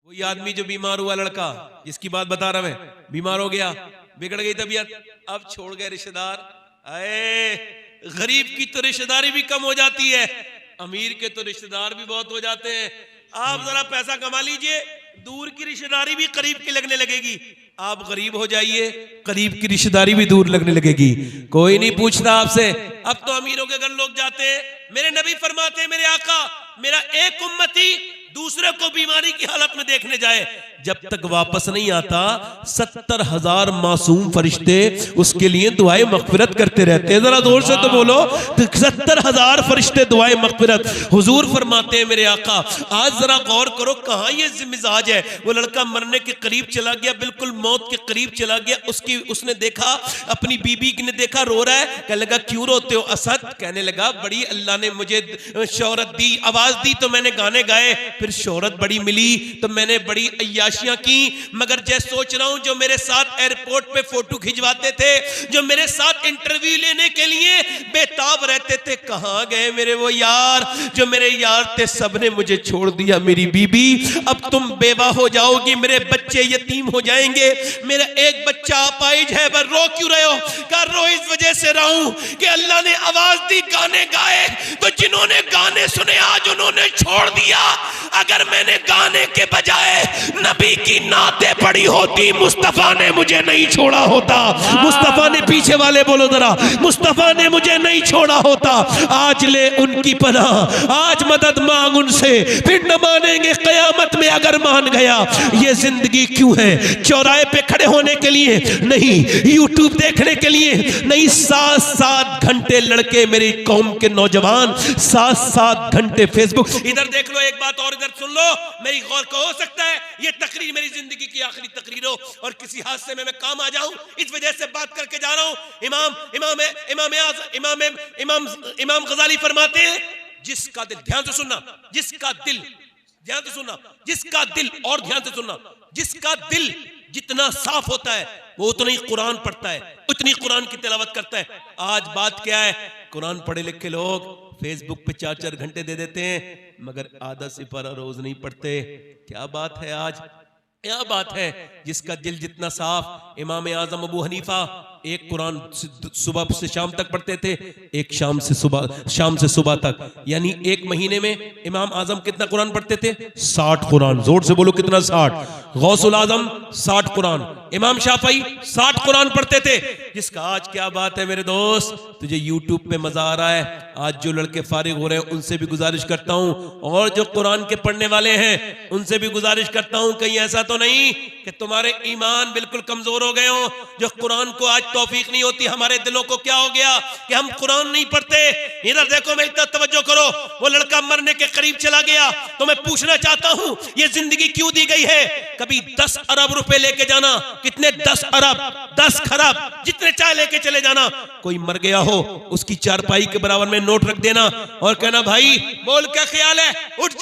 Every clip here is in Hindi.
कोई आदमी जो बीमार हुआ, लड़का जिसकी बात बता रहा मैं, बीमार हो गया, बिगड़ गई तबीयत, अब छोड़ गए रिश्तेदार। अरे गरीब की तो रिश्तेदारी भी कम हो जाती है, अमीर के तो रिश्तेदार भी बहुत हो जाते हैं। आप जरा पैसा कमा लीजिए, दूर की रिश्तेदारी भी करीब की लगने लगेगी। आप गरीब हो जाइए, करीब की रिश्तेदारी भी दूर लगने लगेगी। कोई नहीं पूछता आपसे। अब तो अमीरों के घर लोग जाते हैं। मेरे नबी फरमाते हैं, मेरे आका, मेरा एक उम्मती दूसरे को बीमारी की हालत में देखने जाए, जब तक वापस नहीं आता 70,000 मासूम फरिश्ते उसके लिए दुआए मग़फ़िरत करते रहते हैं। जरा जोर से तो बोलो, 70,000 फरिश्ते दुआए मग़फ़िरत। हुजूर फरमाते हैं, मेरे आका, आज जरा गौर करो कहाँ ये मिजाज है। वो लड़का मरने के करीब चला गया, बिल्कुल मौत के करीब चला गया। उसने देखा, अपनी बीबी ने देखा, रो रहा है। कहने लगा, क्यों रोते हो असद? कहने लगा, बड़ी अल्लाह ने मुझे शोहरत दी, आवाज दी तो मैंने गाने गाए, फिर शोहरत बड़ी मिली तो मैंने बड़ी अय्याशियां की। मगर जैसे सोच रहा हूं, जो मेरे साथ एयरपोर्ट पे फोटो खिंचवाते थे, जो मेरे साथ इंटरव्यू लेने के लिए बेताब रहते थे, कहां गए मेरे वो यार? जो मेरे यार थे, सबने मुझे छोड़ दिया। मेरी बीबी, अब तुम बेवा हो जाओगी, मेरे बच्चे यतीम हो जाएंगे। मेरा एक बच्चा अपाहिज है, पर रो क्यों रहे हो? कहा, रो इस वजह से रहा हूं कि अल्लाह ने आवाज दी, गाने गाए, तो जिन्होंने गाने सुने आज उन्होंने छोड़ दिया। अगर मैंने गाने के बजाय नबी की नाते पढ़ी होती, मुस्तफा ने मुझे नहीं छोड़ा होता। मुस्तफा ने, पीछे वाले बोलो जरा, मुस्तफा ने मुझे नहीं छोड़ा होता। आज ले उनकी पनाह, आज मदद मांग उनसे, फिर न मानेंगे कयामत में अगर मान गया। ये जिंदगी क्यों है? चौराहे पे खड़े होने के लिए नहीं, यूट्यूब देखने के लिए नहीं। 7-7 घंटे लड़के, मेरी कौम के नौजवान 7-7 घंटे फेसबुक। इधर देख लो एक बात और, इधर सुन लो, मेरी गौर को हो सकता है ये तकरीर मेरी जिंदगी की आखिरी तकरीर हो और किसी हादसे में मैं काम आ जाऊं, इस वजह से बात करके जा रहा हूं। इमाम गजाली फरमाते हैं, जिसका दिल, ध्यान से सुनना, जिसका दिल, ध्यान से सुनना, जिसका दिल, और ध्यान से सुनना, जिसका दिल जितना साफ होता है वो उतना ही कुरान पढ़ता है, उतनी कुरान की तिलावत करता है। आज बात क्या है? कुरान पढ़े लिखे लोग फेसबुक पे 4-4 घंटे दे देते हैं, मगर आधा सिपारा रोज नहीं पढ़ते। क्या बात है आज? क्या बात है? जिसका दिल जितना साफ, इमाम आजम अबू हनीफा एक कुरान सुबह से शाम तक पढ़ते थे, एक शाम से सुबह तक, यानी एक महीने में इमाम आजम कितना कुरान पढ़ते थे? 60 कुरान। जोर से बोलो, कितना? 60। गौसुल आजम 60 कुरान, इमाम शाफई 60 कुरान पढ़ते थे। जिसका आज क्या बात है मेरे दोस्त? तुझे यूट्यूब पे मजा आ रहा है। आज जो लड़के फारिग हो रहे हैं उनसे भी गुजारिश करता हूं, और जो कुरान के पढ़ने वाले हैं उनसे भी गुजारिश करता हूं, कहीं ऐसा तो नहीं कि तुम्हारे ईमान बिल्कुल कमजोर हो गए हो, जो कुरान को आज तौफीक नहीं होती। हमारे दिलों को क्या हो गया कि हम कुरान नहीं पढ़ते? इधर देखो, मैं इतना तवज्जो करो, वो लड़का मरने के करीब चला गया, तो मैं पूछना चाहता हूं, ये जिंदगी क्यों दी गई है? कभी 10 अरब रुपए लेके जाना, कितने? 10 अरब, 10 खरब, जितने चाहे लेके चले जाना। कोई मर गया हो, उसकी चारपाई के बराबर में नोट रख देना और कहना, भाई बोल क्या ख्याल है, उठ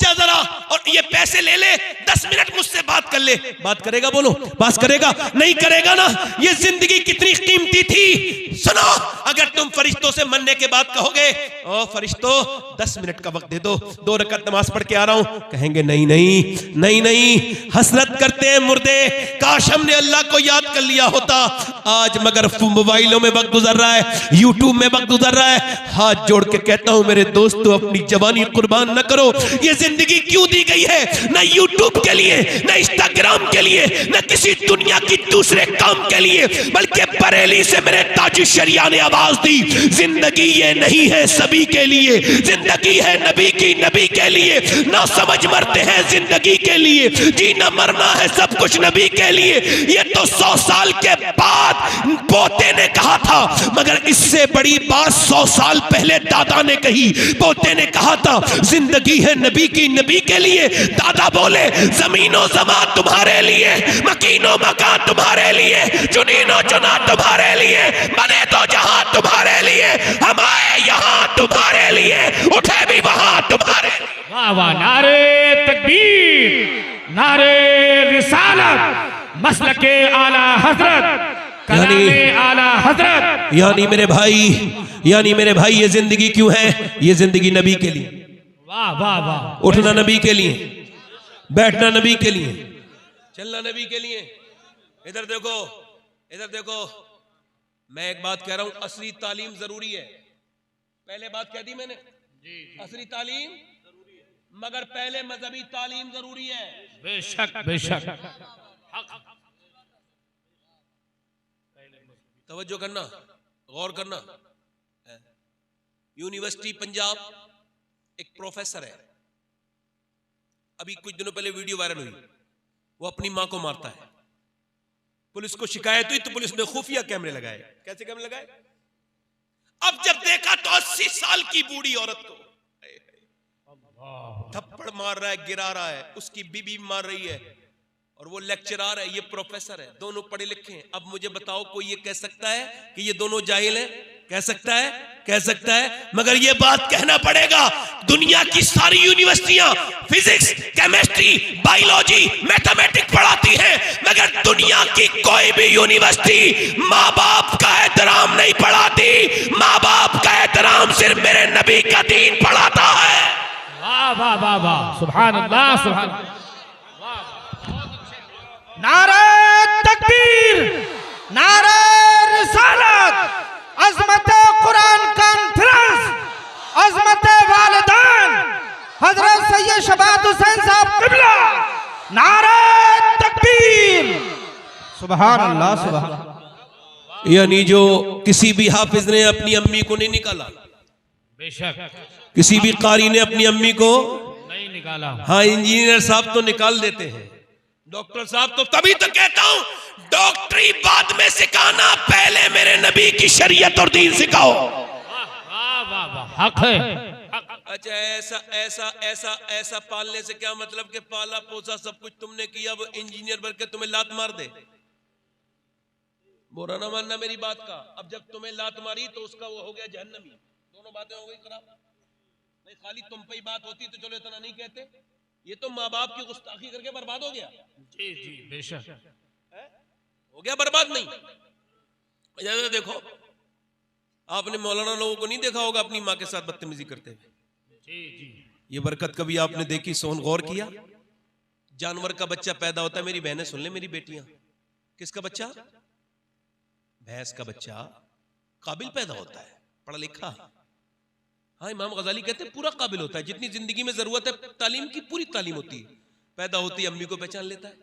जा जरा, और ये पैसे ले ले, 10 मिनट मुझसे बात कर ले। बात करेगा? बोलो, बात करेगा? नहीं करेगा ना। ये जिंदगी कितनी कीमती थी। सुनो, अगर तुम फरिश्तों से मरने के बाद कहोगे, ओ फरिश्तों 10 मिनट का वक्त दे दो, 2 रकात नमाज पढ़ के आ रहा हूं, कहेंगे नहीं नहीं नहीं नहीं। हसरत करते हैं मुर्दे, काश हमने अल्लाह को याद कर लिया होता आज, मगर मोबाइलों में वक्त गुजर रहा है, यूट्यूब में वक्त गुजर रहा है। हाथ जोड़ के कहता हूं मेरे दोस्तों, अपनी जवानी कुर्बान न करो। ये जिंदगी क्यों दी गई है? ना यूट्यूब के लिए, ना इंस्टाग्राम के लिए, ना किसी दुनिया की दूसरे काम के लिए, बल्कि बरेली से मेरे ताज शरिया ने आवाज दी, जिंदगी ये नहीं है सभी के लिए, जिंदगी है नबी की, नबी के लिए। ना समझ मरते हैं जिंदगी के लिए, जीना मरना है सब कुछ नबी के लिए। ये तो 100 साल के बाद पोते ने कहा था, मगर इससे बड़ी बात 100 साल पहले दादा ने कही। पोते ने कहा था, जिंदगी है नबी की, नबी के लिए। दादा बोले, जमीनो जमा तुम्हारे लिए, मकीनो मकान तुम्हारे लिए, चुनीनो चुना तुम्हारे लिए, बने तो जहां तुम्हारे लिए, हम आए यहाँ तुम्हारे लिए, उठे भी वहां तुम्हारे लिए। वाह वाह, नारे तकबीर, नारे रिसालत, मसलके आला हजरत, कलामे आला हजरत। यानी मेरे भाई, ये जिंदगी क्यों है? ये जिंदगी नबी के लिए। वाह वाह वाह, उठना नबी के लिए, बैठना नबी के लिए, चलना नबी के लिए। इधर देखो, इधर देखो, मैं एक बात कह रहा हूं, असली तालीम जरूरी है। पहले बात कह दी मैंने, असली तालीम जरूरी है, मगर पहले मजहबी तालीम जरूरी है। बेशक बेशक। तवज्जो करना, गौर करना। यूनिवर्सिटी पंजाब एक प्रोफेसर है, अभी कुछ दिनों पहले वीडियो वायरल हुई, वो अपनी मां को मारता है। पुलिस को शिकायत हुई तो पुलिस ने खुफिया कैमरे लगाए। कैसे कैमरे लगाए? अब जब देखा तो 80 साल की बूढ़ी औरत को थप्पड़ मार रहा है, गिरा रहा है, उसकी बीबी मार रही है, और वो लेक्चरर है, ये प्रोफेसर है, दोनों पढ़े लिखे हैं। अब मुझे बताओ, कोई ये कह सकता है कि ये दोनों जाहिल हैं? कह सकता है? कह सकता है? मगर ये बात कहना पड़ेगा, दुनिया की सारी यूनिवर्सिटियां फिजिक्स, केमिस्ट्री, बायोलॉजी, मैथमेटिक्स पढ़ाती हैं, मगर दुनिया की कोई भी यूनिवर्सिटी माँ बाप का एहतराम नहीं पढ़ाती। माँ बाप का एहतराम सिर्फ मेरे नबी का दीन पढ़ाता है। वाह वाह वाह वाह, सुभान अल्लाह, सुभान अल्लाह। नारे तकबीर, नारे रिसालत, अज़मत कुरान कॉन्फ्रेंस, अज़मत वालिदैन हजरत सैयद शबात हुसैन साहब क़िबला, नारे तकबीर, सुभान अल्लाह, सुभान अल्लाह। यानी जो किसी भी हाफिज ने अपनी अम्मी को नहीं निकाला, बेशक किसी भी कारी ने अपनी अम्मी को नहीं निकाला। हाँ, इंजीनियर साहब तो निकाल देते हैं, डॉक्टर साहब तो, तभी तो कहता हूं डॉक्टरी बाद में सिखाना, पहले मेरे नबी की शरीयत और दीन सिखाओ। वाह वाह वाह, हक है। अच्छा, ऐसा ऐसा ऐसा ऐसा पालने से क्या मतलब कि पाला पोसा सब कुछ तुमने किया, वो इंजीनियर बन के तुम्हें लात मार दे? बुरा ना मानना मेरी बात का। अब जब तुम्हें लात मारी तो उसका वो हो गया जहन्नमी। दोनों बातें हो गई खराब। नहीं, खाली तुम पे ही बात होती तो चलो इतना नहीं कहते, ये तो माँ बाप की गुस्ताखी करके बर्बाद हो गया। जी जी बेशक, हो गया बर्बाद। नहीं, देखो, आपने मौलाना लोगों को नहीं देखा होगा अपनी माँ के साथ बदतमीजी करते हुए? जी जी। ये बरकत कभी आपने देखी? सोन गौर किया? जानवर का बच्चा पैदा होता है, मेरी बहनें सुन ले, मेरी बेटियां, किसका बच्चा? भैंस का बच्चा काबिल पैदा होता है, पढ़ा लिखा। हाँ, इमाम गजाली कहते हैं पूरा काबिल होता है, जितनी जिंदगी में जरूरत है तालीम की, पूरी तालीम होती है। पैदा होते ही अम्मी को पहचान लेता है,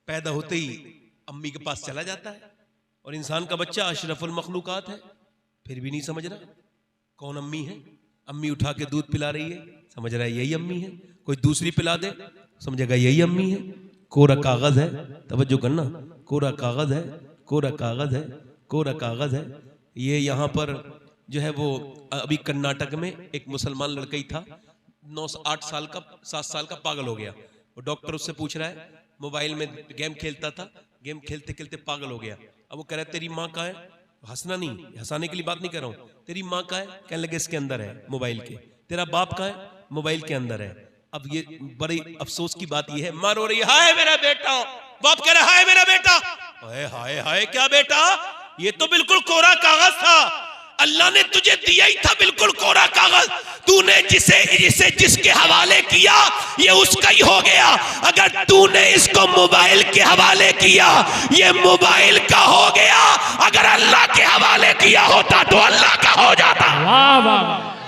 पैदा होते ही अम्मी के पास चला जाता है। और इंसान का बच्चा अशरफुल मखलूकात है, फिर भी नहीं समझ रहा कौन अम्मी है। अम्मी उठा के दूध पिला रही है, समझ रहा है यही अम्मी है। कोई दूसरी पिला दे, समझेगा यही अम्मी है। कोरा कागज है, तवज्जो करना, कोरा कागज है, कोरा कागज है, कोरा कागज है। ये यहाँ पर जो है वो अभी कर्नाटक में एक मुसलमान लड़का ही था, 8 साल का, 7 साल का, पागल हो गया। वो डॉक्टर उससे पूछ रहा है, मोबाइल में गेम खेलता था, गेम खेलते खेलते पागल हो गया। अब वो कह रहा है तेरी माँ कहाँ है? हंसना नहीं, हंसाने के लिए बात नहीं कर रहा हूँ। तेरी माँ कहाँ है? कहने लगे इसके अंदर है मोबाइल के। तेरा बाप कहाँ है? मोबाइल के अंदर है। अब ये बड़ी अफसोस की बात ये है, माँ रो रही है, हाय मेरा बेटा। बाप कह रहा है हाय मेरा बेटा। हाय हाय हाय, क्या बेटा? ये तो बिल्कुल कोरा कागज था, अल्लाह ने तुझे दिया ही था बिल्कुल कोरा कागज। तूने जिसे जिसके हवाले किया ये उसका ही हो गया। अगर तूने इसको मोबाइल के हवाले किया ये मोबाइल का हो गया, अगर अल्लाह के हवाले किया होता तो अल्लाह का हो जाता। वाह वाह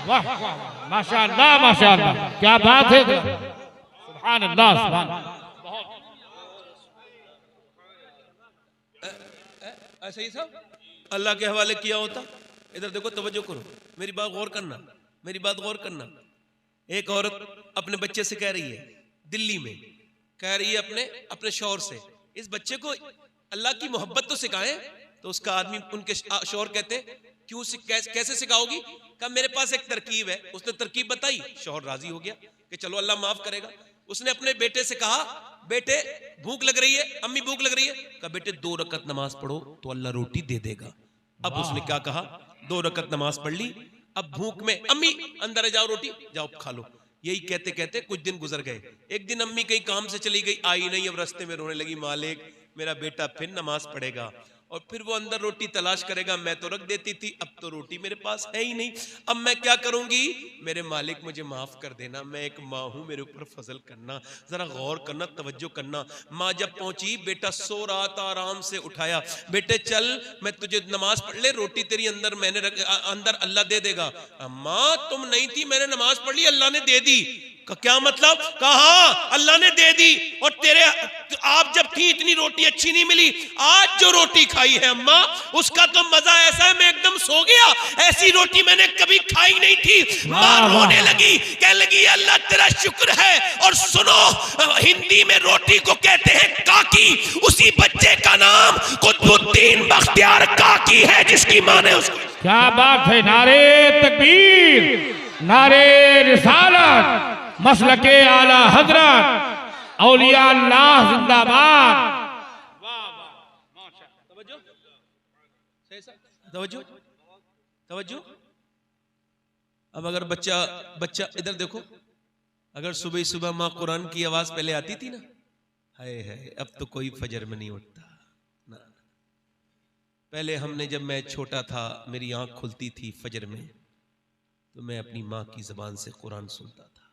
वाह, माशाअल्लाह माशाअल्लाह, क्या बात है, सुभान अल्लाह, सुभान अल्लाह। ऐसे ही सब अल्लाह के हवाले किया होता। इधर देखो, तवज्जो करो, मेरी बात गौर करना, मेरी बात गौर करना। एक औरत अपने बच्चे से कह रही है, दिल्ली में कह रही है अपने शौहर से, इस बच्चे को अल्लाह की मोहब्बत तो सिखाएं। तो उसका आदमी, उनके शौहर कहते हैं क्यों कैसे सिखाओगी? कहा मेरे पास एक तरकीब है। उसने तरकीब बताई, शौहर राजी हो गया कि चलो अल्लाह माफ करेगा। उसने अपने बेटे से कहा, बेटे भूख लग रही है, अम्मी भूख लग रही है। कहा बेटे 2 रकत नमाज पढ़ो तो अल्लाह रोटी दे देगा। अब उसने क्या कहा, 2 रकत नमाज पढ़ ली। अब भूख में, अम्मी अंदर जाओ, रोटी जाओ खा लो। यही कहते कहते कुछ दिन गुजर गए। एक दिन अम्मी कहीं काम से चली गई, आई नहीं। अब रास्ते में रोने लगी, मालिक मेरा बेटा फिर नमाज पढ़ेगा। और फिर वो अंदर रोटी तलाश करेगा, मैं तो रख देती थी, अब तो रोटी मेरे पास है ही नहीं, अब मैं क्या करूंगी? मेरे मालिक मुझे माफ कर देना, मैं एक माँ हूं, मेरे ऊपर फजल करना, जरा गौर करना, तवज्जो करना। माँ जब पहुंची, बेटा सो रहा था, आराम से उठाया, बेटे चल मैं तुझे नमाज पढ़ ले, रोटी तेरी अंदर मैंने अंदर अल्लाह दे देगा। माँ तुम नहीं थी, मैंने नमाज पढ़ ली, अल्लाह ने दे दी। क्या मतलब? कहा अल्लाह ने दे दी, और तेरे आप जब थी इतनी रोटी अच्छी नहीं मिली, आज जो रोटी खाई है अम्मा उसका तो मजा ऐसा है, मैं एकदम सो गया, ऐसी रोटी मैंने कभी खाई नहीं थी। माँ रोने लगी, कहने लगी अल्लाह तेरा शुक्र है। और सुनो, हिंदी में रोटी को कहते हैं काकी, उसी बच्चे का नाम कुतुबुद्दीन बख्तियार काकी है, जिसकी माँ ने उसको। क्या बात है, नारे तकबीर, नारे रिसालत, मसलके आला हजरत, औलिया अल्लाह जिंदाबाद। तवज्जो तवज्जो। अब अगर बच्चा इधर देखो, अगर सुबह सुबह माँ कुरान की आवाज पहले आती थी ना, हाय हाय, अब तो कोई फजर में नहीं उठता ना। पहले हमने, जब मैं छोटा था, मेरी आंख खुलती थी फजर में, तो मैं अपनी माँ की जबान से कुरान सुनता था।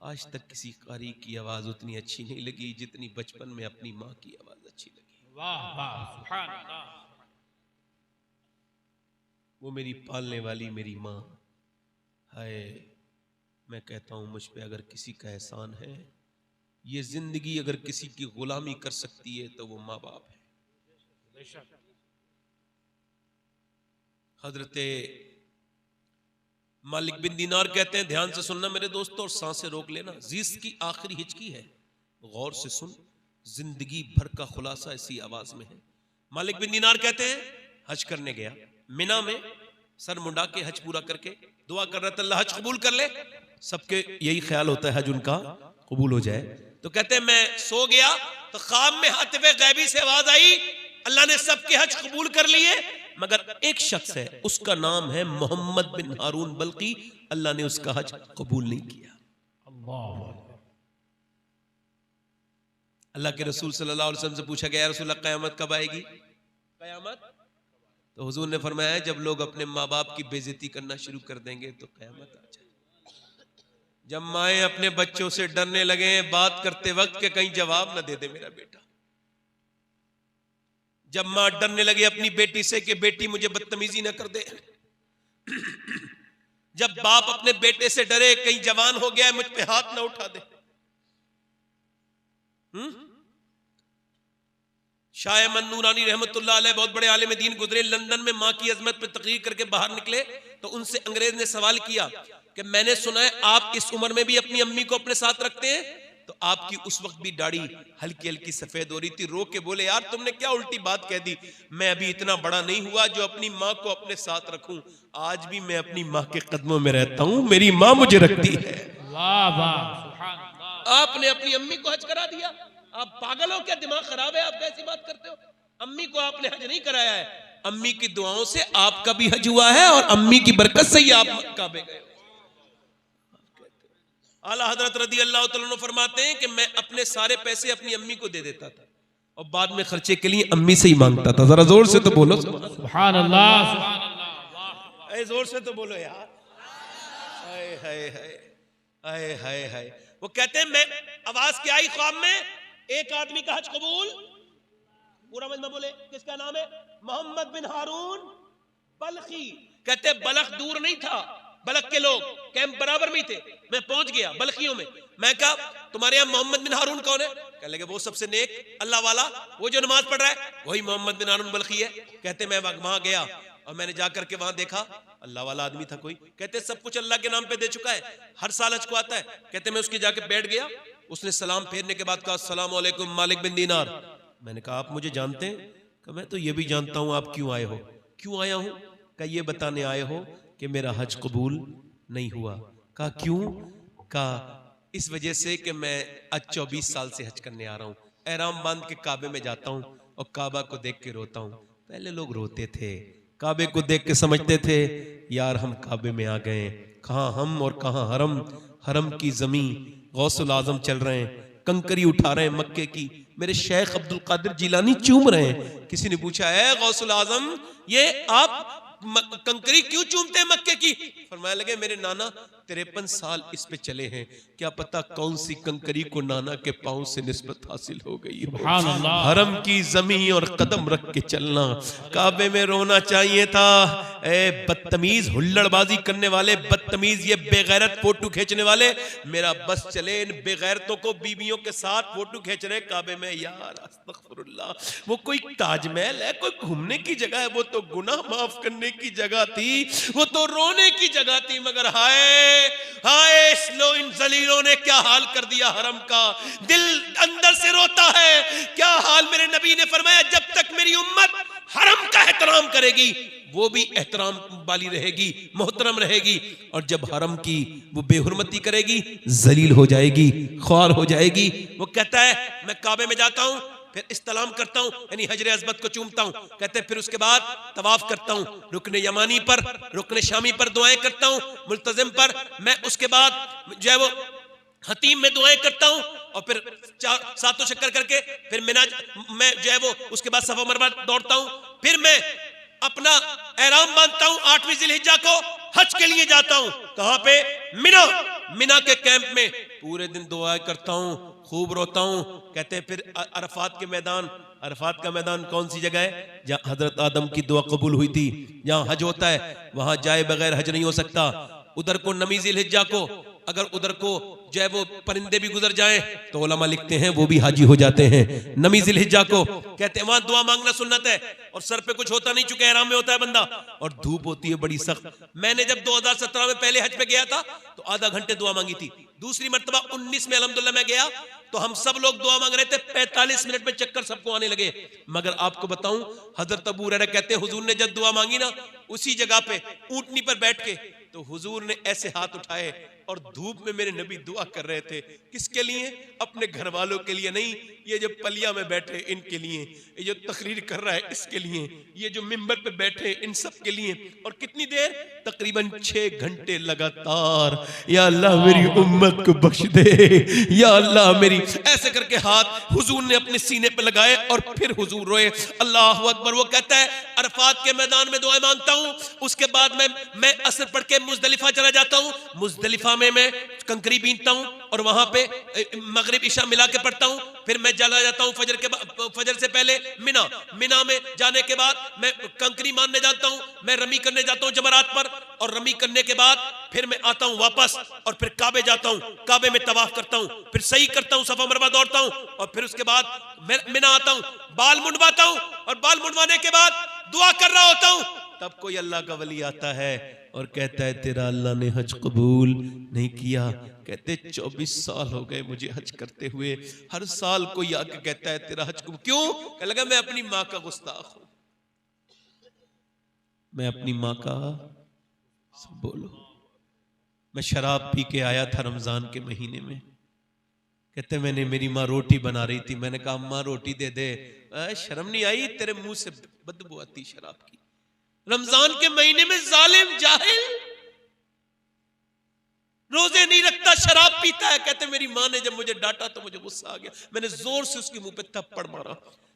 आज तक किसी कारी की आवाज उतनी अच्छी नहीं लगी जितनी बचपन में अपनी माँ की आवाज अच्छी लगी। वाह वाह, सुभान अल्लाह। वो मेरी पालने वाली मेरी माँ, हाय, मैं कहता हूं मुझ पे अगर किसी का एहसान है, ये जिंदगी अगर किसी की गुलामी कर सकती है तो वो माँ बाप है। हजरते मालिक बिन दीनार कहते हैं, ध्यान से सुनना मेरे दोस्तों और सांसें रोक लेना, जीस की आखिरी हिचकी है, गौर से सुन, जिंदगी भर का खुलासा इसी आवाज में है। मालिक बिन दीनार कहते हैं, हज करने गया, मिना में सर मुंडा के हज पूरा करके दुआ कर रहा था अल्लाह हज कबूल कर ले, सबके यही ख्याल होता है हज उनका कबूल हो जाए। तो कहते हैं मैं सो गया, तो ख्वाब में हातिफे गैबी से आवाज आई, अल्लाह ने सबके हज कबूल कर लिए, मगर एक शख्स है, उसका नाम है मोहम्मद बिन हारून बल्कि, अल्लाह ने उसका हज कबूल नहीं किया। अल्लाह के रसूल सल्लल्लाहु अलैहि वसल्लम से पूछा गया, रसूल क़यामत कब आएगी? क़यामत? तो हुजूर ने फरमाया, जब लोग अपने माँ बाप की बेइज्जती करना शुरू कर देंगे तो क़यामत आ जाएगी। जब माएँ अपने बच्चों से डरने लगे बात करते वक्त के कहीं जवाब न दे दे मेरा बेटा, जब माँ डरने लगे अपनी बेटी से कि बेटी मुझे बदतमीजी न कर दे, जब बाप अपने बेटे से डरे कहीं जवान हो गया है मुझ पे हाथ न उठा दे। शाह नूरानी रहमतुल्लाह अलैह बहुत बड़े आलिम दीन गुजरे, लंदन में माँ की अजमत पे तकरीर करके बाहर निकले तो उनसे अंग्रेज ने सवाल किया कि मैंने सुना है आप इस उम्र में भी अपनी अम्मी को अपने साथ रखते हैं, तो आपकी उस वक्त भी दाढ़ी हल्की हल्की सफेद हो रही थी। रो के बोले, यार तुमने क्या उल्टी बात कह दी, मैं अभी इतना बड़ा नहीं हुआ जो अपनी माँ को अपने साथ रखूं, आज भी मैं अपनी माँ के कदमों में रहता हूं, मेरी माँ मुझे रखती है। वाह वाह, सुभान अल्लाह। आपने अपनी अम्मी को हज करा दिया, आप पागल हो क्या? दिमाग खराब है? आप कैसी बात करते हो? अम्मी को आपने हज नहीं कराया है, अम्मी की दुआओं से आपका भी हज हुआ है और अम्मी की बरकत से ही आप काबे गए। आला हजरत रदी अल्लाह तआला अन्हु फरमाते हैं कि मैं अपने सारे पैसे अपनी अम्मी को दे देता था और बाद में खर्चे के लिए अम्मी से ही मांगता था। जरा जोर से तो बोलो सुभान अल्लाह, सुभान अल्लाह, जोर से तो बोलो यार। हाय हाय हाय हाय हाय हाय। वो कहते हैं मैं आवाज क्या आई ख्वाब में, एक आदमी का हज कबूल, पूरा मजमा बोले, किसका नाम है? मोहम्मद बिन हारून बल्खी। कहते बलख दूर नहीं था, बलख के लोग कैंप बराबर में थे, मैं पहुंच गया बल्खियों में। मैं कहा तुम्हारे यहाँ मोहम्मद बिन हारून कौन है? कहने लगे वो सबसे नेक अल्लाह वाला, वो जो नमाज पढ़ रहा है वही मोहम्मद बिन हारून बल्खी है। कहते मैं वहां गया और मैंने जाकर के वहां देखा अल्लाह वाला आदमी था कोई। कहते सब कुछ अल्लाह के नाम पे दे चुका है, हर साल हज को आता है। कहते मैं उसके जाके बैठ गया, उसने सलाम फेरने के बाद कहा अस्सलाम वालेकुम मालिक बिन दीनार। मैंने कहा आप मुझे जानते हैं? कहा मैं तो ये भी जानता हूं आप क्यों आए हो। क्यों आया हूं? कहा ये बताने आए हो कि मेरा हज कबूल नहीं हुआ। कहा क्यों? कहा इस वजह से कि मैं आज 24 साल से हज करने आ रहा हूँ, एहराम बांध के काबे में जाता हूँ और काबा को देख के रोता हूँ। पहले लोग रोते थे, काबे को देख के समझते थे यार हम काबे में आ गए, कहाँ हम और कहाँ हरम, हरम की जमीन गौसुल आजम चल रहे हैं, कंकरी उठा रहे हैं मक्के की, मेरे शेख अब्दुल कादिर जिलानी चूम रहे हैं। किसी ने पूछा है गौसुल आजम ये आप कंकरी क्यों चूमते हैं मक्के की? फरमाया लगे मेरे नाना 53 साल इस पे चले हैं, क्या पता कौन सी कंकरी को नाना के पांव से निस्बत हासिल हो गई हो। हरम की जमीन और कदम रख के चलना, काबे में रोना चाहिए था। ए बदतमीज, हुल्लड़बाजी करने वाले बदतमीज, ये बेगैरत फोटो खींचने वाले, मेरा बस चले इन बेगैरतों को बीवियों के साथ फोटो खींच रहे काबे में। यार अस्तगफुरुल्लाह, वो कोई ताजमहल है, कोई घूमने की जगह है? वो तो गुनाह माफ करने की जगह थी, वो तो रोने की जगह थी। मगर हाय हाय, इन जलीलों ने क्या हाल कर दिया हरम का। दिल अंदर से रोता है, क्या हाल। मेरे नबी ने फरमाया जब तक मेरी उम्मत हरम का एहतराम करेगी वो भी एहतराम वाली रहेगी, मोहतरम रहेगी, और जब हरम की वो बेहुरमती करेगी जलील हो जाएगी, ख्वार हो जाएगी। वो कहता है मैं काबे में जाता हूं, फिर इस्तलाम करता हूं, यानी हजरे अज़मत को चूमता हूं। कहते हैं फिर उसके बाद तवाफ करता हूं, रुकने यमानी पर, रुकने शामी पर दुआएं करता हूं, मुल्तजिम पर। मैं उसके बाद जो है वो हतीम में दुआएं करता हूं, और फिर 7 चक्कर करके फिर मैं जो है वो उसके बाद सफा मरवा दौड़ता हूं। फिर मैं अपना एहराम बांधता हूं, 8वीं जिलहिज्जा को हज के लिए जाता हूं। कहां पे? मिना के कैंप में पूरे दिन दुआएं करता हूं, खूब रोता हूं। कहते हैं फिर अरफात के मैदान, अरफात का मैदान कौन सी जगह है? जहां हजरत आदम की दुआ कबूल हुई थी, जहां हज होता है, वहां जाए बगैर हज नहीं हो सकता। उधर को नमी जिलहिज्जा को अगर उधर को जो है वो परिंदे भी गुजर जाएं तो उलमा लिखते हैं वो भी हाजी हो जाते हैं। नमी जिलहिज्जा को कहते हैं वहां दुआ मांगना सुन्नत है, और सर पे कुछ होता नहीं, चूंकि एहराम में होता है बंदा, और धूप होती है बड़ी सख्त। मैंने जब 2017 में पहले हज पे गया था तो आधा घंटे दुआ मांगी थी। दूसरी मर्तबा 19 में अल्हम्दुलिल्लाह मैं गया तो हम सब लोग दुआ मांग रहे थे, 45 मिनट में चक्कर सबको आने लगे। मगर आपको बताऊं, हजरत अबू हुरैरा कहते हैं हुजूर ने जब दुआ मांगी ना, उसी जगह पे ऊंटनी पर बैठ के, तो हुजूर ने ऐसे हाथ उठाए और धूप में मेरे नबी दुआ कर रहे थे। किसके लिए? अपने घर वालों के लिए नहीं, ये जो पलिया में बैठे इनके लिए, ये जो तकरीर कर रहा है इसके लिए, ये जो मिंबर पे बैठे इन सब के लिए। और कितनी देर? तकरीबन 6 घंटे लगातार। या अल्लाह मेरी उम्मत को बख्श दे, या अल्लाह मेरी। ऐसे करके हाथ हुजूर ने अपने सीने पे लगाए और फिर हुजूर रोए, अल्लाह अकबर। वो कहता है अरफात के मैदान में दुआएं मांगता हूं, उसके बाद मैं असर पढ़ के मुजदलिफा चला जाता हूं। मुजदलिफा में मैं कंकरी बीनता हूं और वहां पे मगरिब इशा मिला के पढ़ता हूं। फिर मैं चला जाता हूं फजर से पहले मिना में जाने के बाद मैं कंकरी मारने जाता हूं, मैं रमी करने जाता हूं जमरात पर, और रमी करने के बाद फिर मैं आता हूं वापस और फिर काबे जाता हूं, काबे में तवाफ करता हूं, फिर सही करता हूं, सफा मरवा दौड़ता हूं, और फिर उसके बाद मिना आता हूं, बाल मुंडवाता हूं, और बाल मुंडवाने के बाद दुआ कर रहा होता हूं। तब कोई अल्लाह का वली आता है और कहता है तेरा अल्लाह ने हज कबूल नहीं किया। कहते 24 साल हो गए मुझे हज करते हुए, हर साल कोई आके कहता है तेरा हज कबूल। क्यों? कह लगा मैं अपनी माँ का गुस्ताख हूं, मैं अपनी माँ का, सब बोलो, मैं शराब पी के आया था रमजान के महीने में। कहते मैंने, मेरी माँ रोटी बना रही थी, मैंने कहा माँ रोटी दे दे। शर्म नहीं आई? तेरे मुंह से बदबू आती शराब की। रमजान के महीने में जालिम जाहिल रोजे नहीं रखता, शराब पीता है। कहते मेरी माँ ने जब मुझे डांटा तो मुझे गुस्सा आ गया, मैंने जोर से उसके मुंह पे थप्पड़ मारा।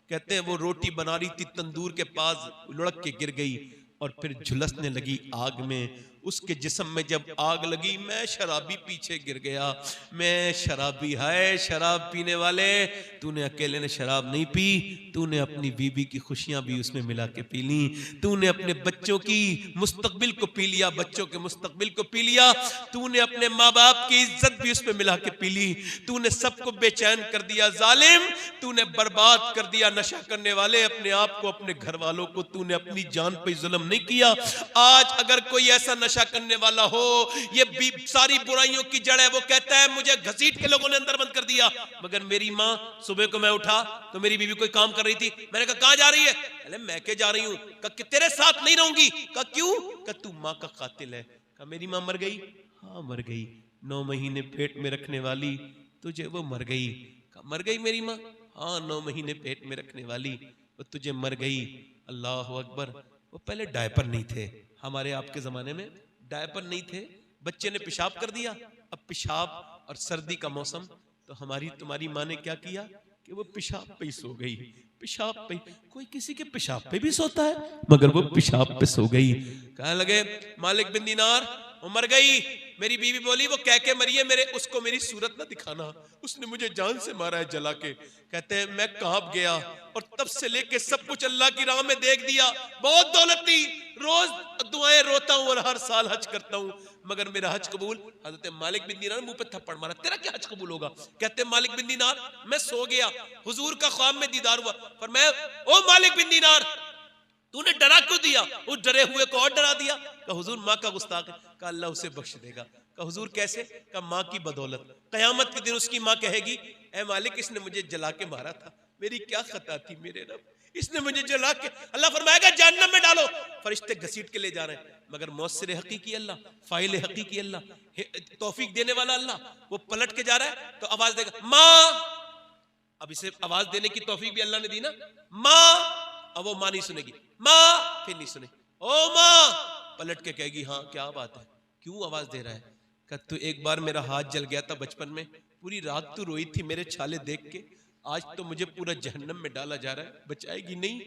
कहते हैं वो रोटी बना रही थी, तंदूर के पास लुढ़क के गिर गई और फिर झुलसने लगी आग में। उसके जिस्म में जब आग लगी, मैं शराबी पीछे गिर गया। मैं शराबी, है शराब पीने वाले, तूने अकेले ने शराब नहीं पी, तूने अपनी बीबी की खुशियां भी उसमें मिला के पी ली, तूने अपने बच्चों की मुस्तकबिल को पी लिया, बच्चों के मुस्तकबिल को पी लिया, तूने अपने माँ बाप की इज्जत भी उसमें मिला के पी ली, तूने सबको बेचैन कर दिया। जालिम, तूने बर्बाद कर दिया। नशा करने वाले, अपने आप को, अपने घर वालों को तूने अपनी जान पे जुल्म नहीं किया। आज अगर कोई ऐसा नशा करने वाला हो, ये सारी बुराइयों की जड़ है। वो कहता है मुझे घसीट के लोगों ने अंदर बंद कर दिया, मगर मेरी माँ, सुबह को मैं उठा तो मेरी बीवी कोई काम कर रही थी। मैंने कहा कहां जा रही है? अरे मैं के जा रही हूं। कहा तेरे साथ नहीं रहूंगी। कहा क्यों? कहा तू माँ का कातिल है। कहा मेरी माँ मर गई? हाँ मर गई। 9 महीने पेट में रखने वाली तुझे वो मर गई। कहा मर गई मेरी माँ? हाँ 9 महीने पेट में रखने वाली वो तुझे मर गई। अल्लाह अकबर। वो पहले डायपर नहीं थे, हमारे आपके जमाने में डायपर नहीं थे, बच्चे ने पेशाब कर दिया। अब पेशाब और सर्दी का मौसम, तो हमारी तुम्हारी माँ ने क्या किया कि वो पेशाब पे ही सो गई, पेशाब पे। कोई किसी के पेशाब पे भी सोता है, मगर वो पेशाब पे सो गई। कहने लगे मालिक बिन दीनार वो मर गई। मेरी बीवी बोली वो कह के मरी है, मेरे उसको मेरी सूरत ना दिखाना, उसने मुझे जान से मारा है जला के। कहते हैं मैं कांप गया और तब से लेके सब कुछ अल्लाह की राह में देख दिया, बहुत दौलत थी, रोज दुआएं रोता हूं और हर साल हज करता हूं, मगर मेरा हज कबूल। हजरत मालिक बिन दीनार मुंह पे थप्पड़ मारा, तेरा क्या हज कबूल होगा? कहते हैं मालिक बिन दीनार मैं सो गया, हुजूर का ख्वाब में दीदार हुआ, पर मैं ओ मालिक बिन दीनार तूने डरा क्यों दिया? उस डरे हुए को और डरा दिया। कहा हुजूर माँ का गुस्ताख है। कहा अल्लाह उसे बख्श देगा। कहा हुजूर कैसे? कहा माँ की बदौलत। कयामत के दिन उसकी माँ कहेगी ए मालिक इसने मुझे जला के मारा था, मेरी क्या खता थी मेरे रब, इसने मुझे जला के। अल्लाह फरमाएगा जहन्नम में डालो। फरिश्ते घसीट के ले जा रहे हैं, मगर मौसर हकीकी अल्लाह, फाइल हकीकी अल्लाह, तौफीक देने वाला अल्लाह, वो पलट के जा रहा है तो आवाज देगा माँ। अब इसे आवाज देने की तौफीक भी अल्लाह ने दी ना, माँ। अब वो माँ नहीं सुनेगी, माँ फिर नहीं सुने, ओ माँ पलट के कहेगी हाँ क्या बात है, क्यों आवाज दे रहा है? कहा तू एक बार मेरा हाथ जल गया था बचपन में, पूरी रात तू रोई थी मेरे छाले देख के, आज तो मुझे पूरा जहन्नम में डाला जा रहा है, बचाएगी नहीं?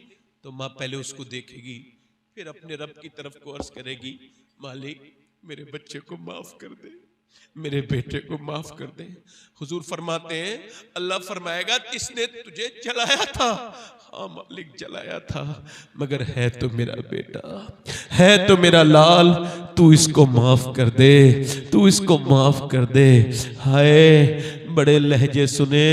तो माँ पहले उसको देखेगी, फिर अपने रब की तरफ को अर्ज करेगी मालिक मेरे बच्चे को माफ कर दे, मेरे बेटे को माफ कर दे। हुजूर फरमाते हैं अल्लाह फरमाएगा इसने तुझे जलाया था, हाँ मालिक जलाया था, मगर है तो मेरा बेटा, है तो मेरा लाल, तू इसको माफ कर दे, तू इसको माफ कर दे। हाय बड़े लहजे सुने,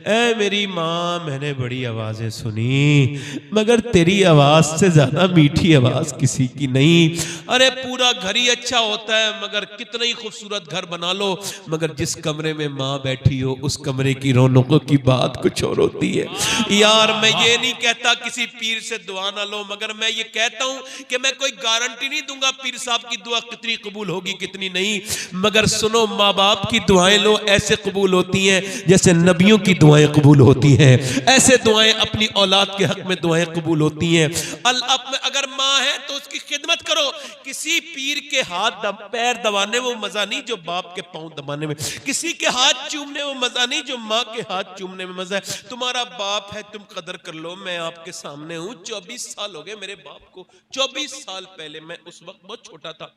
ऐ मेरी माँ मैंने बड़ी आवाजें सुनी, मगर तेरी आवाज से ज्यादा मीठी आवाज किसी की नहीं। अरे पूरा घर ही अच्छा होता है, मगर कितना ही खूबसूरत घर बना लो, मगर जिस कमरे में माँ बैठी हो उस कमरे की रौनकों की बात कुछ और होती है। यार मैं ये नहीं कहता किसी पीर से दुआ ना लो, मगर मैं ये कहता हूं कि मैं कोई गारंटी नहीं दूंगा पीर साहब की दुआ कितनी कबूल होगी कितनी नहीं, मगर सुनो माँ बाप की दुआएं लो, ऐसे कबूल होती हैं जैसे नबियों की दुआएं कबूल होती हैं, ऐसे दुआएं अपनी औलाद के हक में दुआएं कबूल होती हैं। अगर माँ है तो उसकी खिदमत करो, किसी पीर के हाथ पैर दबाने वो मजा नहीं जो बाप के पांव दबाने में, किसी के हाथ चूमने वो मजा नहीं जो माँ के हाथ चूमने में मजा है। तुम्हारा बाप है तुम कदर कर लो, मैं आपके सामने हूँ, 24 साल हो गए मेरे बाप को, 24 साल पहले, मैं उस वक्त बहुत छोटा था,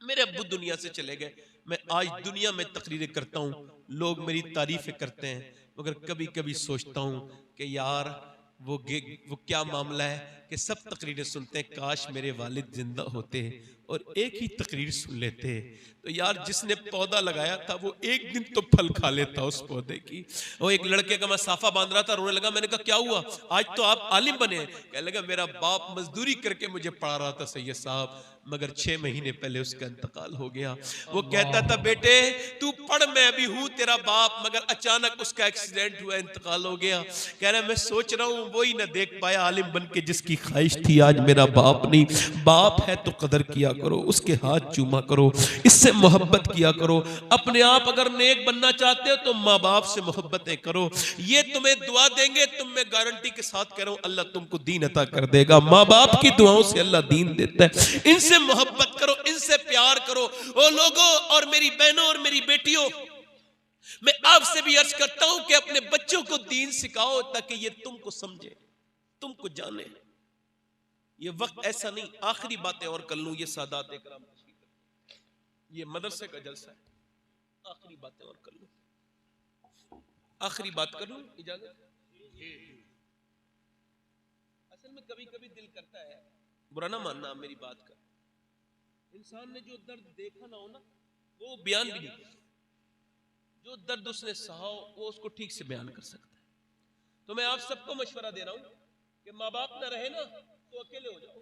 मेरे अब्बू दुनिया से चले गए, मैं आज दुनिया में तकरीरें करता हूँ, लोग मेरी तारीफें करते हैं, मगर कभी कभी सोचता हूँ कि यार वो क्या मामला है कि सब तकरीरें सुनते हैं, काश मेरे वालिद जिंदा होते और एक ही तकरीर सुन लेते, तो यार जिसने पौधा लगाया था वो एक दिन तो फल खा लेता उस पौधे की। वो एक लड़के का मैं साफा बांध रहा था, रोने लगा, मैंने कहा क्या हुआ, आज तो आप आलिम बने हैं? कहने लगा मेरा बाप मजदूरी करके मुझे पढ़ा रहा था सैयद साहब, मगर 6 महीने पहले उसका इंतकाल हो गया। वो कहता था बेटे तू पढ़ मैं भी हूं तेरा बाप, मगर अचानक उसका एक्सीडेंट हुआ, इंतकाल हो गया। कह रहा मैं सोच रहा हूं वही ना देख पाया आलिम बन के जिसकी ख्वाहिश थी, आज मेरा बाप नहीं। बाप है तो कदर किया करो, उसके हाथ चूमा करो, इससे मोहब्बत किया करो। अपने आप अगर नेक बनना चाहते हो तो माँ बाप से मोहब्बतें करो, ये तुम्हें दुआ देंगे, तुम मैं गारंटी के साथ कह रहा हूं अल्लाह तुमको दीन अता कर देगा। माँ बाप की दुआओं से अल्लाह दीन देता है, इनसे मोहब्बत करो, इनसे प्यार करो। ओ लोगों और मेरी बहनों और मेरी बेटियों, मैं आपसे भी अर्ज करता हूं कि अपने बच्चों को दीन सिखाओ ताकि ये तुमको समझे, तुमको जाने। ये वक्त ऐसा नहीं, आखिरी बातें और कर लूं, ये सादात इकराम, ये मदरसे का जलसा है, आखिरी बातें और कर लूं, आखिरी बात कर लूं, इजाजत? असल में कभी कभी दिल करता है, बुरा ना मानना आप मेरी बात का, इंसान ने जो दर्द देखा ना हो ना वो बयान भी नहीं कर सकता, जो दर्द उसने सहा हो वो उसको ठीक से बयान कर सकता है। तो मैं आप सबको मशवरा दे रहा हूं कि माँ बाप ना रहे ना तो अकेले हो जाओ,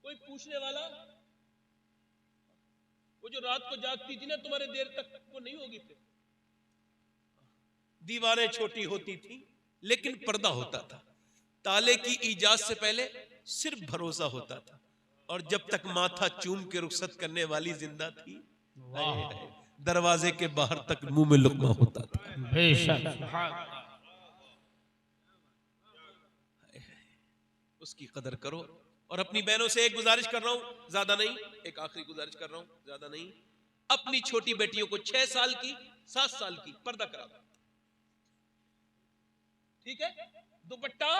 कोई पूछने वाला, वो जो रात को जागती थी ना तुम्हारे देर तक, वो नहीं होगी फिर। दीवारें छोटी होती थी लेकिन पर्दा होता था, ताले की इजाजत से पहले सिर्फ भरोसा होता था, और जब तक माथा चूम के रुखसत करने वाली जिंदा थी, दरवाजे के बाहर तक मुंह में लुकमा होता था। उसकी कदर करो। और अपनी बहनों से एक गुजारिश कर रहा हूं, ज्यादा नहीं, एक आखिरी गुजारिश कर रहा हूं, ज्यादा नहीं, अपनी छोटी बेटियों को 6 साल की 7 साल की पर्दा करा दो, ठीक है। दुपट्टा,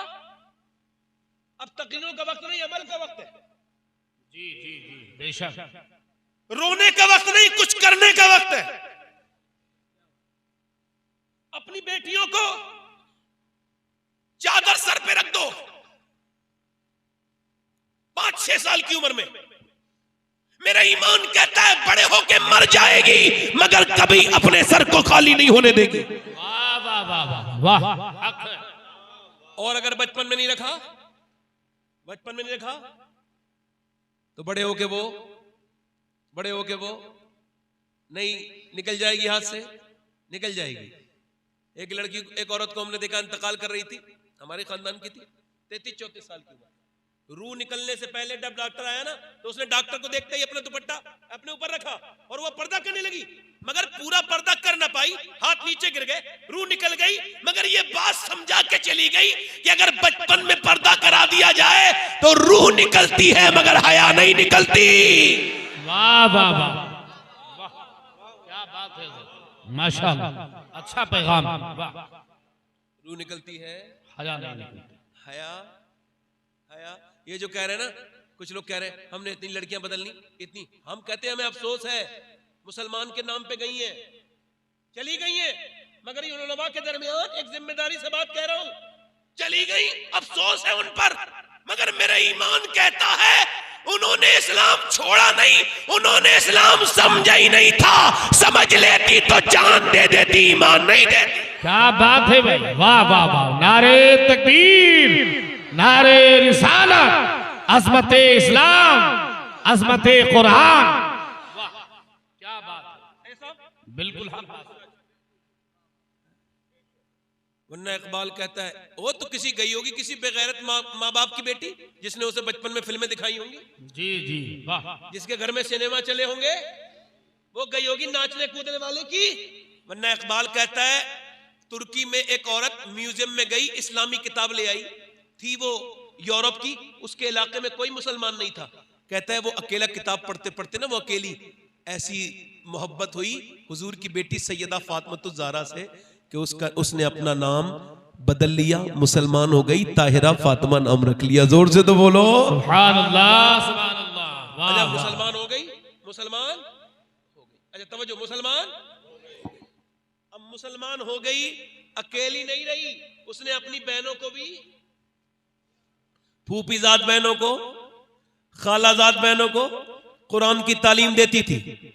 अब तकरीरों का वक्त नहीं, अमल का वक्त है। जी जी जी बेशक, रोने का वक्त नहीं, कुछ करने का वक्त है। अपनी बेटियों को चादर सर पे रख दो 5-6 साल की उम्र में। मेरा ईमान कहता है बड़े होके मर जाएगी मगर कभी अपने सर को खाली नहीं होने देगी। वाह वाह वाह वाह वाह। और अगर बचपन में नहीं रखा, बचपन में नहीं रखा तो बड़े होके वो नहीं निकल जाएगी, हाथ से निकल जाएगी। एक लड़की, एक औरत को हमने देखा इंतकाल कर रही थी, हमारे खानदान की थी, 33-34 साल की उम्र। रूह निकलने से पहले जब डॉक्टर आया ना तो उसने डॉक्टर को देखते ही अपना दुपट्टा अपने ऊपर रखा और वो पर्दा करने लगी, मगर पूरा पर्दा कर ना पाई, हाथ नीचे गिर गए, रूह निकल गई। मगर ये बात समझा के चली गई कि अगर बचपन में पर्दा करा दिया जाए तो रूह निकलती है मगर हया नहीं निकलती। वाह वाह वाह, क्या बात है, माशाअल्लाह, अच्छा पैगाम। रूह निकलती है, हया नहीं निकलती। हया, हया। ये जो कह रहे हैं ना, कुछ लोग कह रहे हैं हमने इतनी लड़कियां बदलनी, इतनी, हम कहते हैं हमें अफसोस है मुसलमान के नाम पे गई हैं, चली गई हैं, मगर ये उलमा के दरमियान एक जिम्मेदारी से बात कह रहा हूं, चली गई, अफसोस है उन पर, मगर मेरा ईमान कहता है उन्होंने इस्लाम छोड़ा नहीं, उन्होंने इस्लाम समझा ही नहीं था, समझ लेती तो जान दे देती, ईमान नहीं देती। क्या बात है भाई, वाह वाह वाह, नारे तकबीर, नारे रिसालत, अज़मत इस्लाम, अज़मत कुरान। वाह क्या बात है, बिल्कुल हक बात। वरना इकबाल कहता है वो तो किसी गई होगी, किसी बेगैरत माँ बाप की बेटी जिसने उसे बचपन में फिल्में दिखाई होंगी, जी जी वाह, जिसके घर में सिनेमा चले होंगे, वो गई होगी नाचने कूदने वाले की। वरना इकबाल कहता है तुर्की में एक औरत म्यूजियम में गई, इस्लामी किताब ले आई थी, वो यूरोप की, उसके इलाके में कोई मुसलमान नहीं था। कहता है वो अकेला किताब पढ़ते पढ़ते ना, वो अकेली, ऐसी मोहब्बत हुई हुजूर की बेटी सैयदा फातिमा ज़हरा से कि उसने अपना नाम बदल लिया, मुसलमान हो गई, ताहिरा फातिमा नाम रख लिया। जोर से तो बोलो सुभान अल्लाह, सुभान अल्लाह। अच्छा मुसलमान हो गई, मुसलमान हो गई, अच्छा तवज्जो, मुसलमान, अब मुसलमान हो गई, अकेली नहीं रही, उसने अपनी बहनों को भी, फूफीजाद बहनों को, खालाजाद बहनों को कुरान की तालीम देती थी।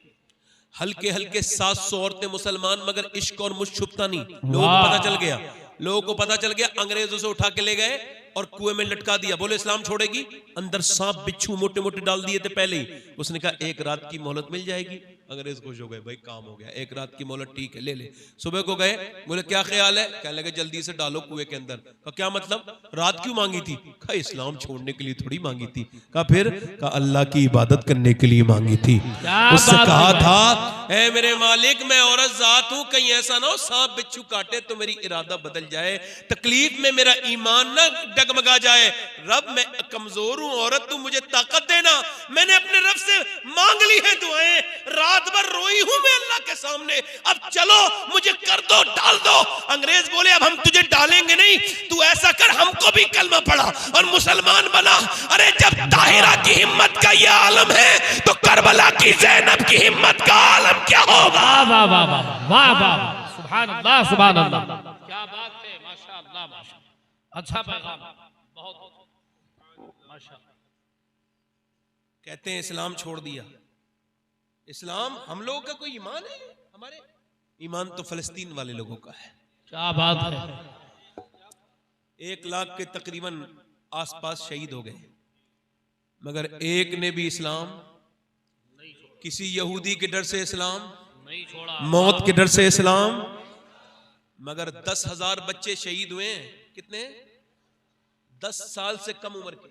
हल्के हल्के 700 औरतें मुसलमान, मगर इश्क और मुझ छुपता नहीं। लोगों को पता चल गया, लोगों को पता चल गया, अंग्रेजों से उठा के ले गए और कुएं में लटका दिया। बोले इस्लाम छोड़ेगी, अंदर सांप बिच्छू मोटे मोटे डाल दिए थे पहले ही। उसने कहा एक रात की मोहलत मिल जाएगी। अंग्रेज खुश हो गए, भाई काम हो गया, एक रात की मोहलत ठीक है, ले ले। सुबह को गए, बोले क्या ख्याल है, कहने लगे जल्दी से डालो कुएं के अंदर। कहा क्या मतलब, रात क्यों मांगी थी? कहा इस्लाम छोड़ने के लिए थोड़ी मांगी थी। कहा फिर? कहा अल्लाह की इबादत करने के लिए मांगी थी। उससे कहा था ऐ मेरे मालिक मैं औरत जात हूं, कहीं ऐसा ना हो सांप बिच्छू काटे तो मेरी इरादा बदल जाए, तकलीफ में मेरा ईमान ना डगमगा जाए। रब मैं कमजोर हूं, औरत तू मुझे ताकत देना। मैंने अपने रब से मांग ली है दुआएं, रात भर रोई हूं मैं अल्लाह के सामने, अब चलो मुझे कर दो, डाल दो। अंग्रेज बोले अब हम तुझे डालेंगे नहीं, तू ऐसा कर हमको भी कलमा पढ़ा और मुसलमान बना। अरे जब ताहिरा की हिम्मत का यह आलम है तो करबला की ज़ैनब की हिम्मत का आलम क्या होगा? वाह वाह वाह वाह वाह, सुभान अल्लाह, सुभान अल्लाह, क्या बात है, माशाअल्लाह माशाअल्लाह, अच्छा पैगाम, बहुत माशाअल्लाह। कहते हैं इस्लाम छोड़ दिया। इस्लाम हम लोगों का कोई ईमान है? हमारे ईमान तो फलस्तीन वाले लोगों का है। क्या बात है, 1 लाख के तकरीबन आसपास शहीद हो गए, मगर एक ने भी इस्लाम, किसी यहूदी के डर से इस्लाम नहीं छोड़ा, मौत के डर से इस्लाम, मगर 10,000 बच्चे शहीद हुए हैं। कितने? 10 साल से कम उम्र के।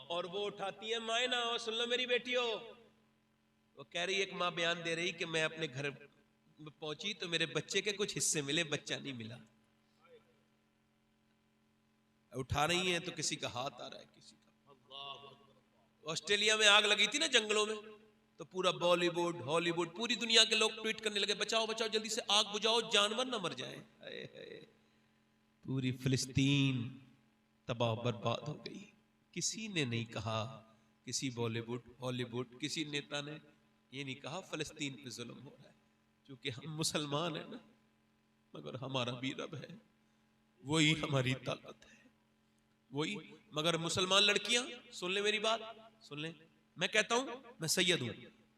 और वो उठाती है माए ना, और सुन लो मेरी बेटियों, वो कह रही, एक माँ बयान दे रही कि मैं अपने घर पहुंची तो मेरे बच्चे के कुछ हिस्से मिले, बच्चा नहीं मिला। उठा रही है तो किसी का हाथ आ रहा है, किसी का। ऑस्ट्रेलिया में आग लगी थी ना जंगलों में, तो पूरा बॉलीवुड हॉलीवुड पूरी दुनिया के लोग ट्वीट करने लगे, बचाओ बचाओ जल्दी से आग बुझाओ, जानवर ना मर जाए। पूरी फिलिस्तीन तबाह बर्बाद हो गई। किसी ने नहीं कहा, किसी बॉलीवुड हॉलीवुड किसी नेता ने ये नहीं कहा फिलिस्तीन पे जुल्म हो रहा है, क्योंकि हम मुसलमान हैं ना, मगर हमारा भी रब है, वही हमारी ताकत है, वही। मगर मुसलमान लड़कियां, सुन ले मेरी बात, सुन ले, मैं कहता हूं मैं सैयद हूं,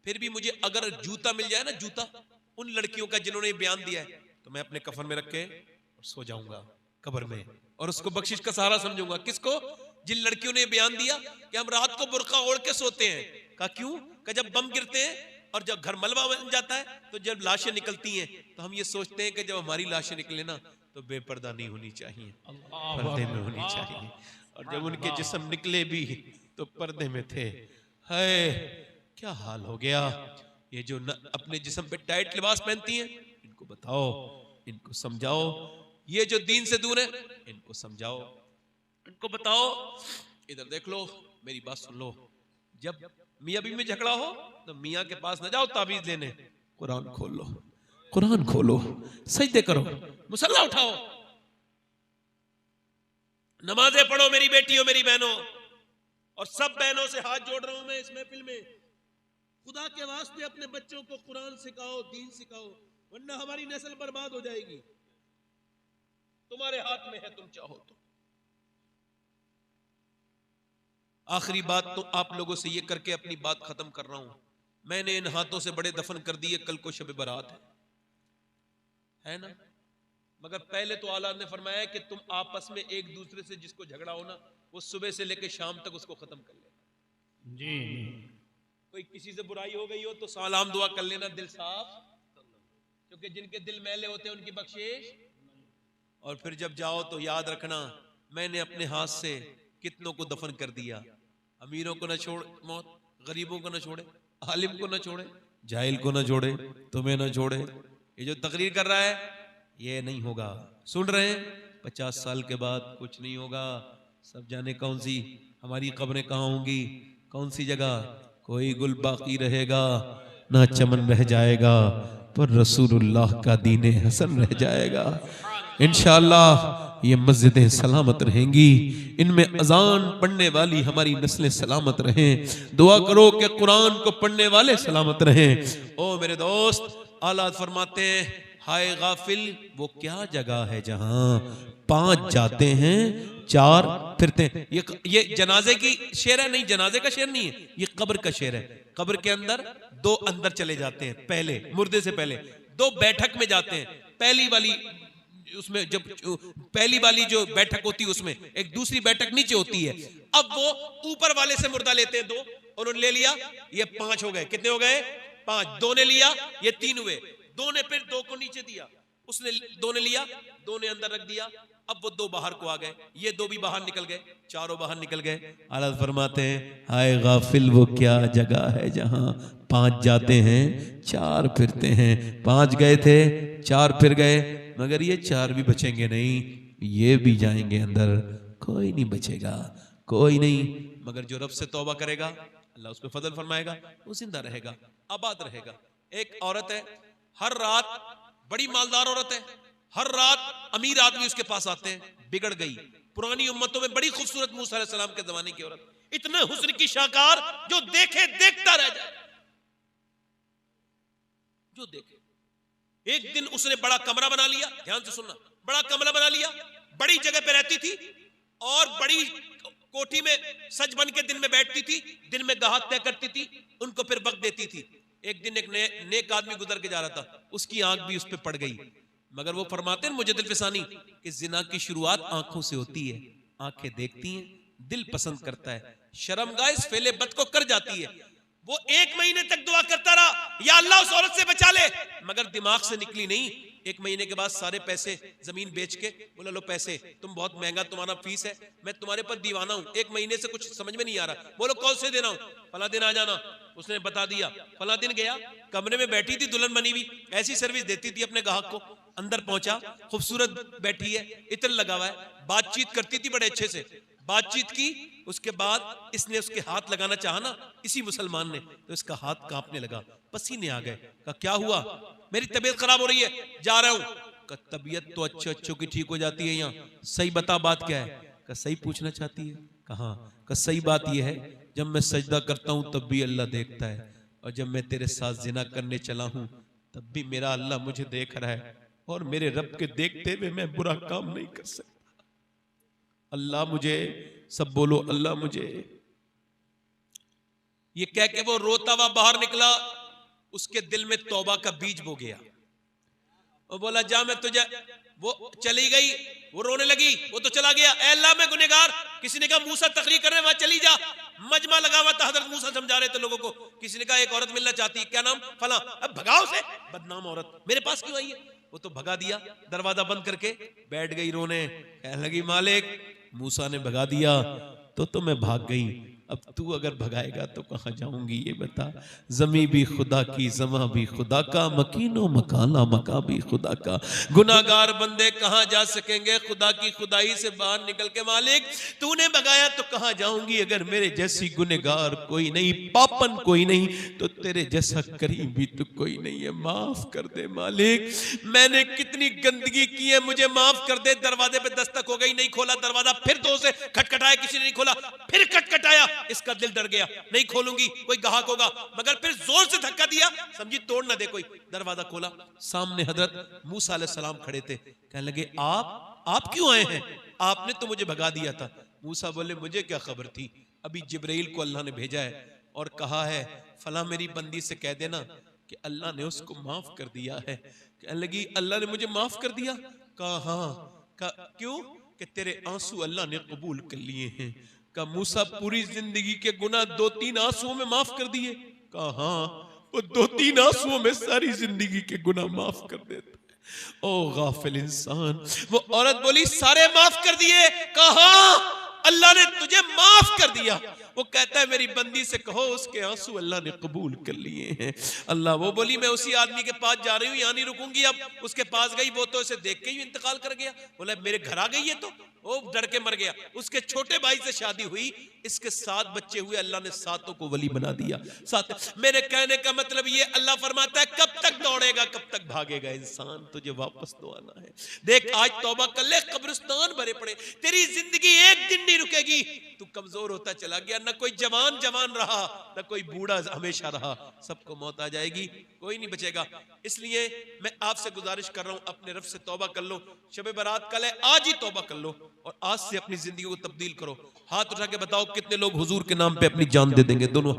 फिर भी मुझे अगर जूता मिल जाए ना, जूता उन लड़कियों का जिन्होंने बयान दिया है, तो मैं अपने कफन में रख के और सो जाऊंगा कब्र में, और उसको बख्शिश का सहारा समझूंगा। किसको? जिन लड़कियों ने बयान दिया कि हम रात को बुर्का ओढ़ के सोते हैं। कहा क्यों? कि जब बम गिरते हैं और जब घर मलबा बन जाता है, तो जब लाशें निकलती हैं तो हम ये सोचते हैं कि जब हमारी लाशें निकले ना तो बेपर्दा नहीं होनी चाहिए, पर्दे में होनी चाहिए, और जब उनके जिस्म निकले भी तो पर्दे में थे। है क्या हाल हो गया। ये जो अपने जिस्म पे टाइट लिबास पहनती हैं, इनको बताओ, इनको समझाओ, ये जो दीन से दूर है इनको समझाओ, इनको बताओ। इधर देख लो, मेरी बात सुन लो, जब मियां बीवी में झगड़ा हो तो मियां के पास न जाओ ताबीज लेने, कुरान खोल लो, कुरान खोलो, सजदे करो, मुसल्ला उठाओ, नमाजें पढ़ो मेरी बेटियों मेरी बहनों। और सब बहनों से हाथ जोड़ रहा हूं मैं इस महफिल में, खुदा के वास्ते अपने बच्चों को कुरान सिखाओ, दीन सिखाओ, वरना हमारी नस्ल बर्बाद हो जाएगी। तुम्हारे हाथ में है, तुम चाहो तो। आखिरी बात तो आप लोगों से ये करके अपनी बात खत्म कर रहा हूं, मैंने इन हाथों से बड़े दफन कर दिए, कल को शब बारात है ना, मगर पहले तो आला ने फरमाया कि तुम आपस में एक दूसरे से जिसको झगड़ा हो ना, वो सुबह से लेकर शाम तक उसको खत्म कर लेना जी। कोई किसी से बुराई हो गई हो तो सलाम दुआ कर लेना, दिल साफ, क्योंकि जिनके दिल मैले होते हैं उनकी बख्शिश। और फिर जब जाओ तो याद रखना, मैंने अपने हाथ से कितनों को दफन कर दिया। अमीरों को न छोड़ मौत, गरीबों को न छोड़े, आलिम को न छोड़े, जाहिल को न छोड़े, तुम्हें न छोड़े। ये जो तकरीर कर रहा है ये नहीं होगा, सुन रहे हैं, 50 साल के बाद कुछ नहीं होगा, सब जाने कौन सी हमारी कब्रें कहाँ होंगी, कौन सी जगह, कोई गुल बाकी रहेगा ना चमन रह जाएगा, पर रसूलुल्लाह का दीन हसन रह जाएगा। इंशाअल्लाह ये मस्जिदें सलामत रहेंगी, इनमें अजान पढ़ने वाली हमारी नस्लें सलामत रहें। दुआ करो कि कुरान को पढ़ने वाले सलामत रहें। ओ मेरे दोस्त, आला फरमाते हैं, हाय गाफिल वो क्या जगह है जहां 5 जाते हैं 4 फिरते हैं। ये जनाजे की शेर है, नहीं जनाजे का शेर नहीं है, ये कब्र का शेर है। कब्र के अंदर 2 अंदर चले जाते हैं, पहले मुर्दे से पहले 2 बैठक में जाते हैं। पहली वाली उसमें जब पहली वाली जो बैठक होती है उसमें एक दूसरी बैठक नीचे होती है। अब वो ऊपर वाले से मुर्दा लेते हैं 2, उन्होंने ले लिया, ये 5 हो गए। कितने हो गए? 5। 2 ने लिया, ये 3 हुए। 2 ने फिर 2 को नीचे दिया, उसने 2 ने लिया, 2 ने अंदर रख दिया। अब वो 2 बाहर को आ गए, ये 2 भी बाहर निकल गए, चारों बाहर निकल गए। आला फरमाते हैं, हाय गाफिल वो क्या जगह है जहां 5 जाते हैं 4 फिरते हैं। 5 गए थे, 4 फिर गए, मगर ये 4 भी बचेंगे नहीं, ये भी जाएंगे अंदर। कोई नहीं बचेगा, कोई नहीं, मगर जो रब से तौबा करेगा अल्लाह उस पर फजल फरमाएगा, वो जिंदा रहेगा, आबाद रहेगा। एक औरत है, हर रात, बड़ी मालदार औरत है, हर रात अमीर आदमी उसके पास आते हैं, बिगड़ गई। पुरानी उम्मतों में बड़ी खूबसूरत मूसा अलैहि सलाम के जमाने की औरत, इतने हुस्न की शाकार जो देखे देखता रह जाए, जो देखे। एक दिन उसने बड़ा कमरा बना लिया, ध्यान से सुनना, बड़ा कमरा बना लिया, बड़ी जगह पे रहती थी और बड़ी कोठी में सज बन के दिन में बैठती थी, दिन में गाहक तय करती थी, उनको फिर वक्त देती थी। एक दिन एक नेक आदमी गुजर के जा रहा था, उसकी आंख भी उस पर पड़ गई। मगर वो फरमाते हैं मुझे दिल फिसानी कि जिना की शुरुआत आंखों से होती है, आंखें देखती हैं, दिल पसंद करता है, शर्मगाह इस फेले बद को कर जाती है। वो 1 महीने तक दुआ करता रहा, या अल्लाह उस औरत से बचा ले, मगर दिमाग से निकली नहीं। 1 महीने के बाद सारे पैसे जमीन बेच के बोला लो पैसे, तुम बहुत महंगा तुम्हारा फीस है, मैं तुम्हारे पर दीवाना हूं, 1 महीने से कुछ समझ में नहीं आ रहा, बोलो कौन से देना हूं, फला दिन आ जाना। उसने बता दिया, फला दिन गया, कमरे में बैठी थी दुल्हन बनी हुई, ऐसी सर्विस देती थी अपने ग्राहक को। अंदर पहुंचा, खूबसूरत बैठी है, इत्र लगा हुआ है, बातचीत करती थी बड़े अच्छे से। बातचीत की, उसके बाद इसने उसके हाथ लगाना चाहा ना, इसी मुसलमान ने, तो इसका हाथ कांपने लगा, पसीने आ गए। कहा क्या हुआ? मेरी तबीयत खराब हो रही है, जा रहा हूं। कहा तबीयत तो अच्छों की ठीक हो जाती है यहाँ, सही बता बात क्या है? कहा सही पूछना चाहती है? कहा सही बात यह है, जब मैं सजदा करता हूं तब भी अल्लाह देखता है, और जब मैं तेरे साथ जिना करने चला हूं तब भी मेरा अल्लाह मुझे देख रहा है, और मेरे रब के देखते हुए मैं बुरा काम नहीं कर सकता। अल्लाह मुझे, सब बोलो अल्लाह मुझे। ये कह के वो रोता हुआ बाहर निकला, उसके दिल में तौबा का बीज बो गया। वो बोला जा मैं तुझे, वो चली गई, वो रोने लगी, वो तो चला गया। ए अल्लाह मैं गुनहगार। किसी ने कहा मूसा तकरीर करने वहां चली जा, मजमा लगा हुआ था, हजरत मूसा समझा रहे थे लोगों को। किसी ने कहा एक औरत मिलना चाहती है, क्या नाम? फला। अब भगाओ से, बदनाम औरत मेरे पास क्यों आई है? वो तो भगा दिया, दरवाजा बंद करके बैठ गई रोने। कहने लगी मालिक मूसा ने भगा दिया तो मैं भाग गई, अब तू अगर भगाएगा तो कहां जाऊंगी ये बता। जमी भी खुदा की, जमा भी खुदा का, मकीनो मकाला मका भी खुदा का। गुनाहगार बंदे कहां जा सकेंगे खुदा की खुदाई से बाहर निकल के। मालिक तूने भगाया तो कहां जाऊंगी, अगर मेरे जैसी गुनहगार कोई नहीं, पापन कोई नहीं, तो तेरे जैसा करीम भी तो कोई नहीं है। माफ कर दे मालिक, मैंने कितनी गंदगी की है, मुझे माफ कर दे। दरवाजे पे दस्तक हो गई, नहीं खोला दरवाजा, फिर दो से खटखटाया, किसी ने नहीं खोला, फिर खटखटाया, इसका दिल डर गया, नहीं खोलूंगी कोई गाहक होगा, मगर फिर जोर से धक्का दिया, समझी तोड़ ना दे कोई। दरवाजा खोला, सामने हजरत मूसा अलैहिस्सलाम खड़े थे। कहने लगे आप क्यों आए हैं? आपने तो मुझे भगा दिया था। मूसा बोले मुझे क्या खबर थी, अभी जिब्राइल को अल्लाह ने भेजा है और कहा है फला मेरी बंदी से कह देना कि अल्लाह ने उसको माफ कर दिया है। कहने लगी अल्लाह ने मुझे माफ कर दिया? कहा हाँ। कहा क्यों? कि तेरे आंसू अल्लाह ने कबूल कर लिए हैं। कहा मूसा पूरी जिंदगी के गुनाह 2-3 आंसुओं में माफ कर दिए? कहा हाँ, वो 2-3 आंसुओं में सारी जिंदगी के गुनाह माफ कर देता है। ओ गाफिल इंसान। वो औरत बोली सारे माफ कर दिए? कहा अल्लाह ने तुझे माफ कर दिया। वो कहता है मेरी बंदी से कहो उसके आंसू अल्लाह ने कबूल कर लिए हैं। अल्लाह, वो बोली मैं उसी आदमी के पास जा रही हूँ, यहाँ नहीं रुकूंगी। अब उसके पास गई, वो तो इसे देख के ही इंतकाल कर गया। बोला मेरे घर आ गई है, तो वो डर के मर गया। उसके छोटे भाई से शादी हुई, इसके 7 बच्चे हुए, अल्लाह ने 7 को वली बना दिया। 7। मेरे कहने का मतलब ये, अल्लाह फरमाता है कब तक दौड़ेगा, कब तक भागेगा इंसान, तुझे वापस तो आना है। देख आज तौबा कर ले, कब्रिस्तान भरे पड़े, तेरी जिंदगी एक दिन नहीं रुकेगी। तू कमजोर होता चला गया, न कोई जवान रहा, न कोई बूढ़ा हमेशा रहा, सबको मौत आ जाएगी, कोई नहीं बचेगा। इसलिए मैं आपसे गुजारिश कर रहा हूं, अपने रब से तौबा कर लो। शब बारात कल है, आज ही तौबा कर लो और आज से अपनी जिंदगी को तब्दील करो। हाथ उठा के बताओ कितने लोग हुजूर के नाम पे अपनी जान दे देंगे? दोनों